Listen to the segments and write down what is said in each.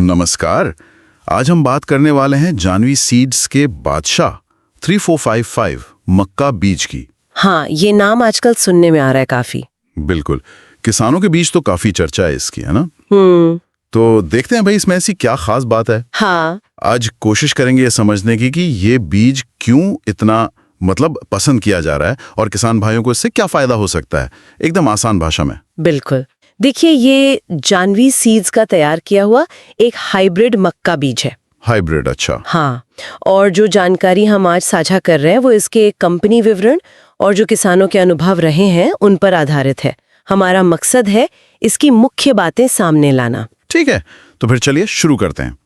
नमस्कार। आज हम बात करने वाले हैं जानवी सीड्स के बादशाह 3455 मक्का बीज की। हाँ, ये नाम आजकल सुनने में आ रहा है काफी। बिल्कुल, किसानों के बीच तो काफी चर्चा है इसकी, है ना? हम्म। तो देखते हैं भाई इसमें ऐसी क्या खास बात है। हाँ। आज कोशिश करेंगे ये समझने की कि ये बीज क्यों इतना पसंद किया जा रहा है और किसान भाइयों को इससे क्या फायदा हो सकता है, एकदम आसान भाषा में। बिल्कुल, देखिए ये जानवी सीड्स का तैयार किया हुआ एक हाइब्रिड मक्का बीज है। हाइब्रिड, अच्छा। हाँ, और जो जानकारी हम आज साझा कर रहे हैं वो इसके कंपनी विवरण और जो किसानों के अनुभव रहे हैं उन पर आधारित है। हमारा मकसद है इसकी मुख्य बातें सामने लाना। ठीक है, तो फिर चलिए शुरू करते हैं।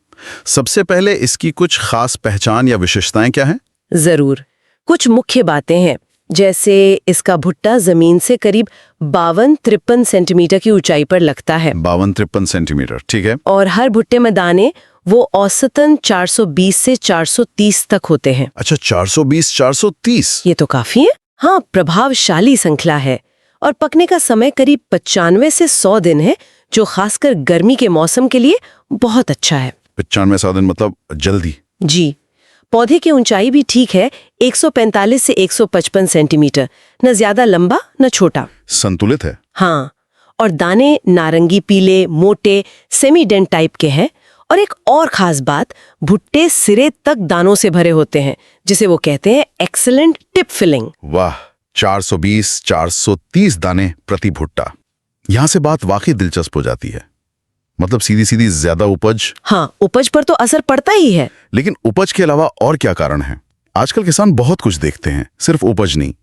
सबसे पहले इसकी कुछ खास पहचान या विशेषताएं क्या हैं? जरूर, कुछ मुख्य बातें हैं, जैसे इसका भुट्टा जमीन से करीब 52-53 सेंटीमीटर की ऊंचाई पर लगता है। 52-53 सेंटीमीटर, ठीक है। और हर भुट्टे में दाने वो औसतन 420 से 430 तक होते हैं। अच्छा, 420-430? ये तो काफी है। हाँ, प्रभावशाली संख्या है। और पकने का समय करीब 95 से 100 दिन है, जो खासकर गर्मी के मौसम के लिए बहुत अच्छा है। 95 दिन मतलब जल्दी? जी। पौधे की ऊंचाई भी ठीक है, 145 से 155 सेंटीमीटर, न ज्यादा लंबा न छोटा। संतुलित है। हाँ, और दाने नारंगी पीले, मोटे, सेमी डेंट टाइप के हैं। और एक और खास बात, भुट्टे सिरे तक दानों से भरे होते हैं, जिसे वो कहते हैं एक्सीलेंट टिप फिलिंग। वाह, 420-430 दाने प्रति भुट्टा। यहाँ से बात वाकई दिलचस्प हो जाती है। मतलब सीधी सीधी ज्यादा उपज। हाँ, उपज पर तो असर पड़ता ही है। लेकिन उपज के अलावा और क्या कारण है? आजकल किसान बहुत कुछ देखते हैं, सिर्फ उपज नहीं।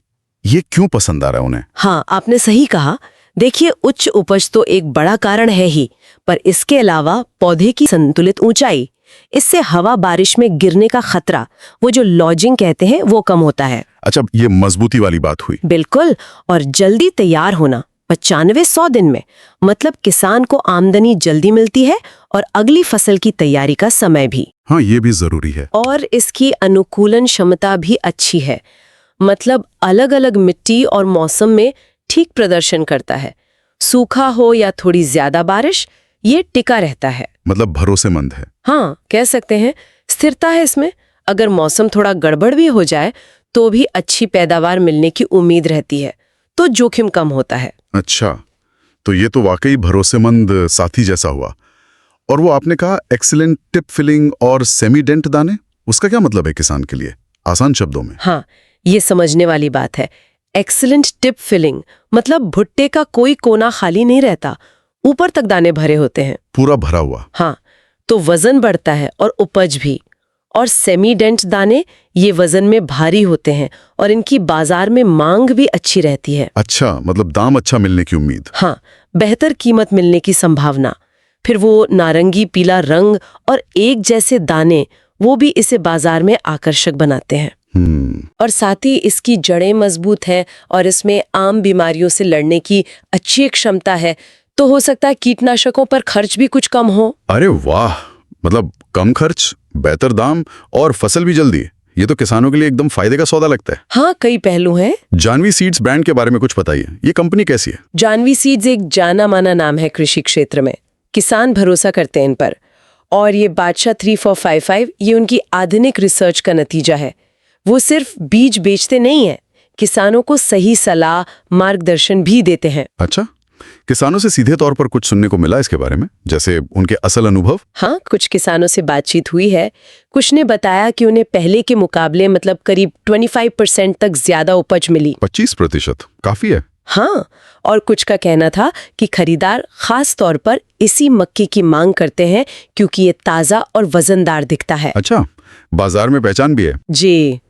ये क्यों पसंद आ रहा है उन्हें? हाँ, आपने सही कहा। देखिए, उच्च उपज तो एक बड़ा कारण है ही, पर इसके अलावा पौधे की संतुलित ऊंचाई, इससे हवा बारिश में गिरने का खतरा, वो जो लॉजिंग कहते हैं, वो कम होता है। अच्छा, ये मजबूती वाली बात हुई। बिल्कुल, और जल्दी तैयार होना 95-100 दिन में, मतलब किसान को आमदनी जल्दी मिलती है और अगली फसल की तैयारी का समय भी। हाँ, ये भी जरूरी है। और इसकी अनुकूलन क्षमता भी अच्छी है, मतलब अलग अलग मिट्टी और मौसम में ठीक प्रदर्शन करता है। सूखा हो या थोड़ी ज्यादा बारिश, ये टिका रहता है। मतलब भरोसेमंद है। हाँ, कह सकते हैं स्थिरता है इसमें। अगर मौसम थोड़ा गड़बड़ भी हो जाए तो भी अच्छी पैदावार मिलने की उम्मीद रहती है, तो जोखिम कम होता है। अच्छा, तो ये तो वाकई भरोसेमंद साथी जैसा हुआ। और वो आपने कहा एक्सीलेंट टिप फिलिंग और सेमी डेंट दाने, उसका क्या मतलब है किसान के लिए, आसान शब्दों में? हाँ, ये समझने वाली बात है। एक्सीलेंट टिप फिलिंग मतलब भुट्टे का कोई कोना खाली नहीं रहता, ऊपर तक दाने भरे होते हैं। पूरा भरा हुआ। हाँ, तो वजन बढ़ता है और उपज भी। और सेमी डेंट दाने ये वजन में भारी होते हैं और इनकी बाजार में मांग भी अच्छी रहती है। अच्छा, मतलब दाम अच्छा मिलने की उम्मीद। हाँ, बेहतर कीमत मिलने की संभावना। फिर वो नारंगी पीला रंग और एक जैसे दाने, वो भी इसे बाजार में आकर्षक बनाते हैं। और साथ ही इसकी जड़ें मजबूत हैं और इसमें आम बीमारियों से लड़ने की अच्छी क्षमता है, तो हो सकता है कीटनाशकों पर खर्च भी कुछ कम हो। अरे वाह, मतलब कम खर्च, बेहतर दाम और फसल भी जल्दी। ये तो किसानों के लिए एकदम फायदे का सौदा लगता है। हाँ, कई पहलू हैं। जानवी सीड्स ब्रांड के बारे में कुछ बताइए, ये कंपनी कैसी है? जानवी सीड्स एक जाना माना नाम है कृषि क्षेत्र में, किसान भरोसा करते हैं इन पर। और ये बादशाह 3455, ये उनकी आधुनिक रिसर्च का नतीजा है। वो सिर्फ बीज बेचते नहीं है, किसानों को सही सलाह मार्गदर्शन भी देते हैं। अच्छा, किसानों से सीधे तौर पर कुछ सुनने को मिला इसके बारे में, जैसे उनके असल अनुभव? हाँ, कुछ किसानों से बातचीत हुई है। कुछ ने बताया कि उन्हें पहले के मुकाबले मतलब करीब 25% तक ज्यादा उपज मिली। 25%? काफी है। हाँ, और कुछ का कहना था कि खरीदार खास तौर पर इसी मक्के की मांग करते हैं क्योंकि ये ताजा और वजनदार दिखता है। अच्छा, बाजार में पहचान भी है। जी,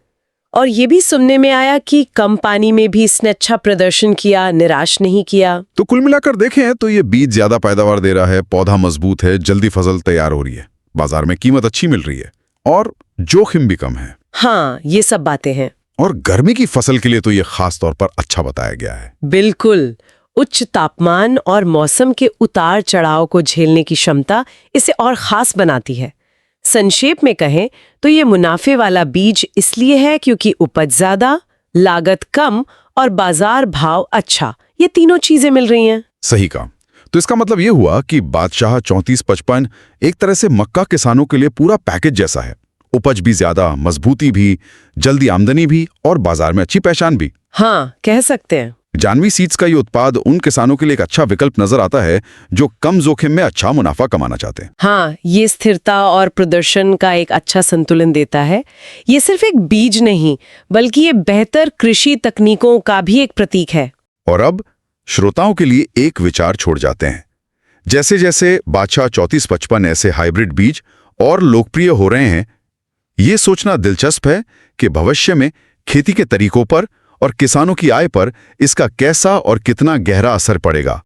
और ये भी सुनने में आया कि कम पानी में भी इसने अच्छा प्रदर्शन किया, निराश नहीं किया। तो कुल मिलाकर देखें तो ये बीज ज्यादा पैदावार दे रहा है, पौधा मजबूत है, जल्दी फसल तैयार हो रही है, बाजार में कीमत अच्छी मिल रही है और जोखिम भी कम है। हाँ, ये सब बातें हैं। और गर्मी की फसल के लिए तो ये खास तौर पर अच्छा बताया गया है। बिल्कुल, उच्च तापमान और मौसम के उतार चढ़ाव को झेलने की क्षमता इसे और खास बनाती है। संक्षेप में कहें तो ये मुनाफे वाला बीज इसलिए है क्योंकि उपज ज्यादा, लागत कम और बाजार भाव अच्छा, ये तीनों चीजें मिल रही हैं। सही कहा। तो इसका मतलब ये हुआ कि बादशाह 3455 एक तरह से मक्का किसानों के लिए पूरा पैकेज जैसा है। उपज भी ज्यादा, मजबूती भी, जल्दी आमदनी भी और बाजार में अच्छी पहचान भी। हाँ, कह सकते हैं। जानवी सीड्स का ये उत्पाद उन किसानों के लिए एक अच्छा विकल्प नजर आता है जो कम जोखिम में अच्छा मुनाफा कमाना चाहते हैं। हाँ, ये स्थिरता और प्रदर्शन का एक अच्छा संतुलन देता है। ये सिर्फ एक बीज नहीं, बल्कि ये बेहतर कृषि तकनीकों का भी एक प्रतीक है। और अब श्रोताओं के लिए एक विचार छोड़ जाते हैं। जैसे जैसे बादशाह 3455 ऐसे हाइब्रिड बीज और लोकप्रिय हो रहे हैं, ये सोचना दिलचस्प है कि भविष्य में खेती के तरीकों पर और किसानों की आय पर इसका कैसा और कितना गहरा असर पड़ेगा।